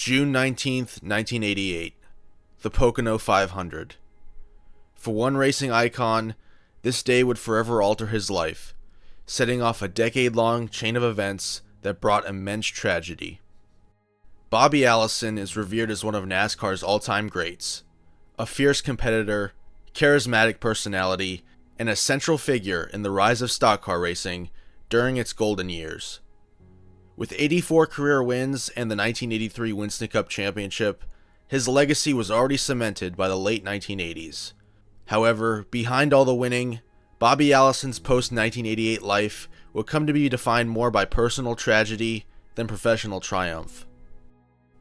June 19th, 1988. The Pocono 500. For one racing icon, this day would forever alter his life, setting off a decade-long chain of events that brought immense tragedy. Bobby Allison is revered as one of NASCAR's all-time greats, a fierce competitor, charismatic personality, and a central figure in the rise of stock car racing during its golden years. With 84 career wins and the 1983 Winston Cup Championship, his legacy was already cemented by the late 1980s. However, behind all the winning, Bobby Allison's post-1988 life would come to be defined more by personal tragedy than professional triumph.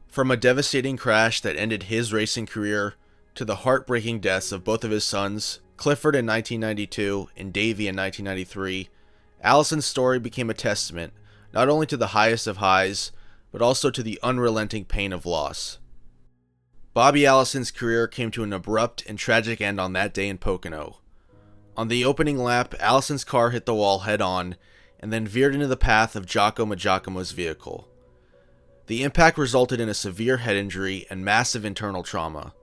From a devastating crash that ended his racing career to the heartbreaking deaths of both of his sons, Clifford in 1992 and Davey in 1993, Allison's story became a testament not only to the highest of highs, but also to the unrelenting pain of loss. Bobby Allison's career came to an abrupt and tragic end on that day in Pocono. On the opening lap, Allison's car hit the wall head-on and then veered into the path of Giacomo Giacomo's vehicle. The impact resulted in a severe head injury and massive internal trauma.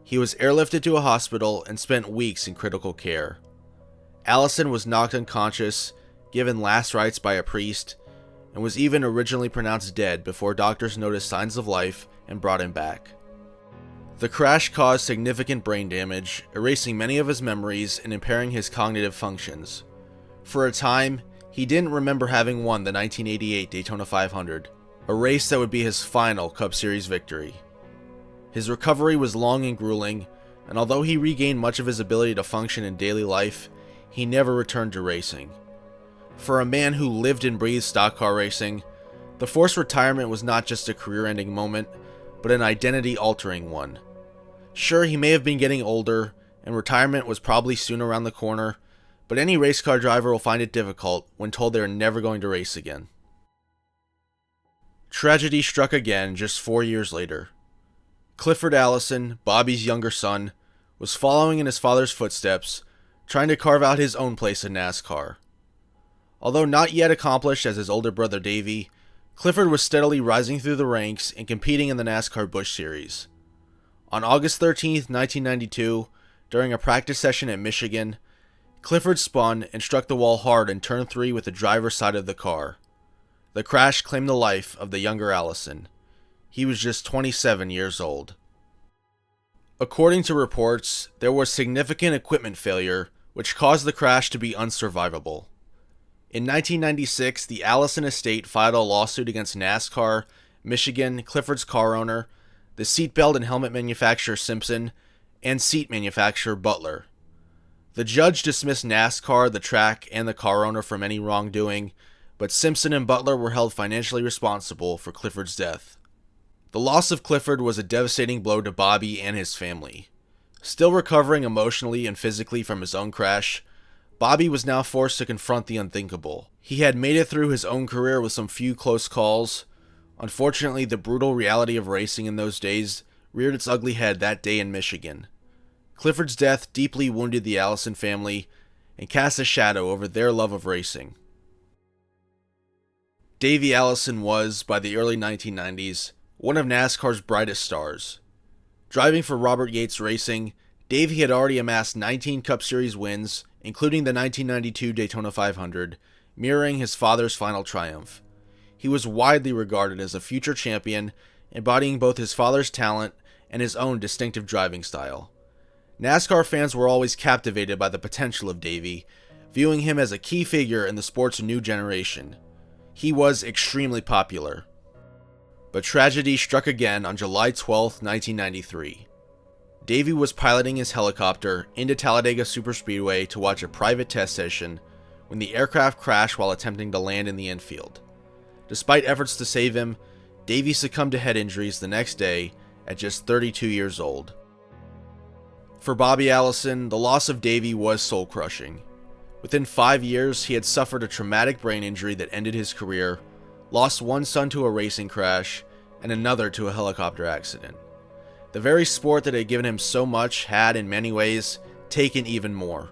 He was airlifted to a hospital and spent weeks in critical care. Allison was knocked unconscious, given last rites by a priest, and was even originally pronounced dead before doctors noticed signs of life and brought him back. The crash caused significant brain damage, erasing many of his memories and impairing his cognitive functions. For a time, he didn't remember having won the 1988 Daytona 500, a race that would be his final Cup Series victory. His recovery was long and grueling, and although he regained much of his ability to function in daily life, he never returned to racing. For a man who lived and breathed stock car racing, the forced retirement was not just a career-ending moment, but an identity-altering one. Sure, he may have been getting older, and retirement was probably soon around the corner, but any race car driver will find it difficult when told they are never going to race again. Tragedy struck again just 4 years later. Clifford Allison, Bobby's younger son, was following in his father's footsteps, trying to carve out his own place in NASCAR. Although not yet accomplished as his older brother Davey, Clifford was steadily rising through the ranks and competing in the NASCAR Busch Series. On August 13, 1992, during a practice session at Michigan, Clifford spun and struck the wall hard in turn 3 with the driver's side of the car. The crash claimed the life of the younger Allison. He was just 27 years old. According to reports, there was significant equipment failure, which caused the crash to be unsurvivable. In 1996, the Allison estate filed a lawsuit against NASCAR, Michigan, Clifford's car owner, the seatbelt and helmet manufacturer Simpson, and seat manufacturer Butler. The judge dismissed NASCAR, the track, and the car owner from any wrongdoing, but Simpson and Butler were held financially responsible for Clifford's death. The loss of Clifford was a devastating blow to Bobby and his family. Still recovering emotionally and physically from his own crash, Bobby was now forced to confront the unthinkable. He had made it through his own career with some few close calls. Unfortunately, the brutal reality of racing in those days reared its ugly head that day in Michigan. Clifford's death deeply wounded the Allison family and cast a shadow over their love of racing. Davey Allison was, by the early 1990s, one of NASCAR's brightest stars. Driving for Robert Yates Racing, Davey had already amassed 19 Cup Series wins, including the 1992 Daytona 500, mirroring his father's final triumph. He was widely regarded as a future champion, embodying both his father's talent and his own distinctive driving style. NASCAR fans were always captivated by the potential of Davey, viewing him as a key figure in the sport's new generation. He was extremely popular. But tragedy struck again on July 12, 1993. Davey was piloting his helicopter into Talladega Superspeedway to watch a private test session when the aircraft crashed while attempting to land in the infield. Despite efforts to save him, Davey succumbed to head injuries the next day at just 32 years old. For Bobby Allison, the loss of Davey was soul-crushing. Within 5 years, he had suffered a traumatic brain injury that ended his career, lost one son to a racing crash, and another to a helicopter accident. The very sport that had given him so much had, in many ways, taken even more.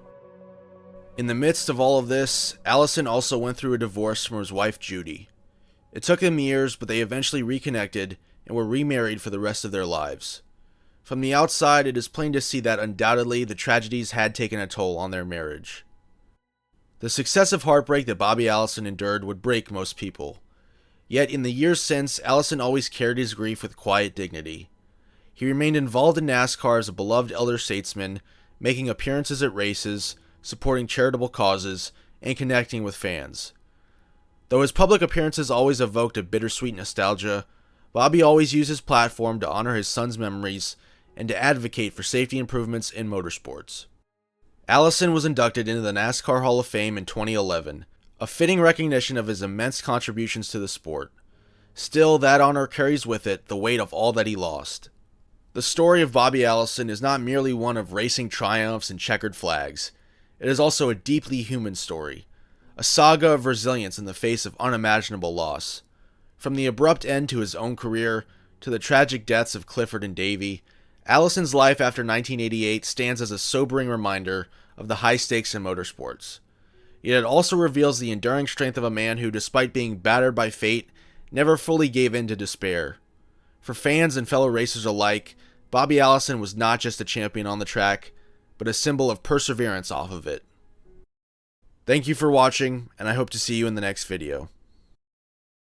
In the midst of all of this, Allison also went through a divorce from his wife Judy. It took them years, but they eventually reconnected and were remarried for the rest of their lives. From the outside, it is plain to see that undoubtedly the tragedies had taken a toll on their marriage. The successive heartbreak that Bobby Allison endured would break most people. Yet in the years since, Allison always carried his grief with quiet dignity. He remained involved in NASCAR as a beloved elder statesman, making appearances at races, supporting charitable causes, and connecting with fans. Though his public appearances always evoked a bittersweet nostalgia, Bobby always used his platform to honor his son's memories and to advocate for safety improvements in motorsports. Allison was inducted into the NASCAR Hall of Fame in 2011, a fitting recognition of his immense contributions to the sport. Still, that honor carries with it the weight of all that he lost. The story of Bobby Allison is not merely one of racing triumphs and checkered flags. It is also a deeply human story, a saga of resilience in the face of unimaginable loss. From the abrupt end to his own career, to the tragic deaths of Clifford and Davey, Allison's life after 1988 stands as a sobering reminder of the high stakes in motorsports. Yet it also reveals the enduring strength of a man who, despite being battered by fate, never fully gave in to despair. For fans and fellow racers alike, Bobby Allison was not just a champion on the track, but a symbol of perseverance off of it. Thank you for watching, and I hope to see you in the next video.